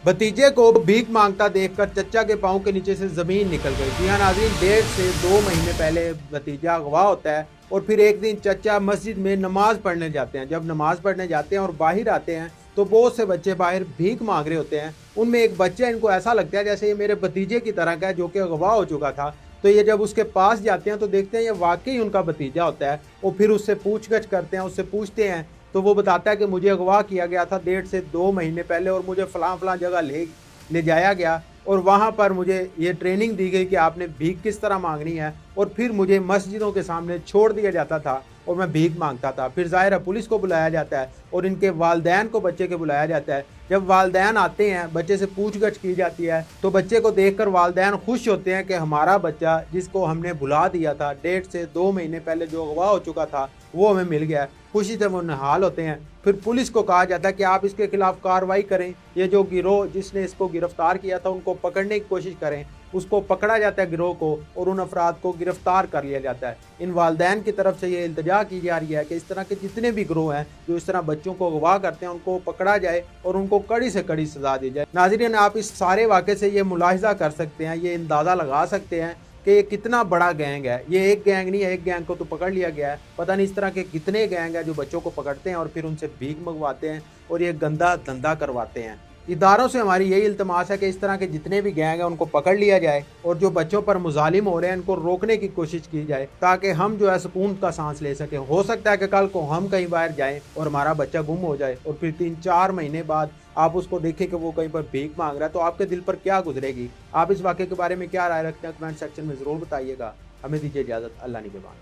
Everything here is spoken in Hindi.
भतीजे को भीख मांगता देखकर चचा के पांव के नीचे से जमीन निकल गई। जी हाँ नाज़रीन, 1.5 से 2 महीने पहले भतीजा अगवा होता है और फिर एक दिन चचा मस्जिद में नमाज पढ़ने जाते हैं। जब नमाज पढ़ने जाते हैं और बाहर आते हैं तो बहुत से बच्चे बाहर भीख मांग रहे होते हैं। उनमें एक बच्चा, इनको ऐसा लगता है जैसे ये मेरे भतीजे की तरह का है जो कि अगवा हो चुका था। तो ये जब उसके पास जाते हैं तो देखते हैं ये वाकई उनका भतीजा होता है। और फिर उससे पूछगछ करते हैं, उससे पूछते हैं तो वो बताता है कि मुझे अगवा किया गया था 1.5 से 2 महीने पहले और मुझे फ़लाँ फ़लाँ जगह ले जाया गया और वहाँ पर मुझे ये ट्रेनिंग दी गई कि आपने भीख किस तरह मांगनी है। और फिर मुझे मस्जिदों के सामने छोड़ दिया जाता था और मैं भीख मांगता था। फिर ज़ाहिर है पुलिस को बुलाया जाता है और इनके वालदैन को बच्चे के बुलाया जाता है। जब वालदैन आते हैं, बच्चे से पूछगछ की जाती है तो बच्चे को देखकर वालदैन खुश होते हैं कि हमारा बच्चा जिसको हमने भुला दिया था 1.5 से 2 महीने पहले, जो अगवा हो चुका था, वो हमें मिल गया। खुशी से वो निहाल होते हैं। फिर पुलिस को कहा जाता है कि आप इसके खिलाफ कार्रवाई करें, ये जो गिरोह जिसने इसको गिरफ्तार किया था उनको पकड़ने की कोशिश करें। उसको पकड़ा जाता है गिरोह को और उन अफराद को गिरफ्तार कर लिया जाता है। इन वालदैन की तरफ से ये इल्तिजा की जा रही है कि इस तरह के जितने भी गिरोह हैं जो इस तरह बच्चों को अगवा करते हैं उनको पकड़ा जाए और उनको कड़ी से कड़ी सजा दी जाए। नाज़रीन, आप इस सारे वाक़े से ये मुलाहिज़ा कर सकते हैं, ये अंदाज़ा लगा सकते हैं कि ये कितना बड़ा गैंग है। ये एक गैंग नहीं है, एक गैंग को तो पकड़ लिया गया है, पता नहीं इस तरह के कितने गैंग हैं जो बच्चों को पकड़ते हैं और फिर उनसे भीख मंगवाते हैं और ये गंदा धंधा करवाते हैं। इदारों से हमारी यही इल्तमास है कि इस तरह के जितने भी गैंग हैं उनको पकड़ लिया जाए और जो बच्चों पर मुजालिम हो रहे हैं इनको रोकने की कोशिश की जाए ताकि हम जो है सुकून का सांस ले सकें। हो सकता है कि कल को हम कहीं बाहर जाएं और हमारा बच्चा गुम हो जाए और फिर 3-4 महीने बाद आप उसको देखें कि वो कहीं पर भीख मांग रहा है, तो आपके दिल पर क्या गुजरेगी। आप इस वाक़े के बारे में क्या राय रखते हैं कमेंट सेक्शन में ज़रूर बताइएगा। हमें दीजिए इजाज़त। अल्लाह निगहबान।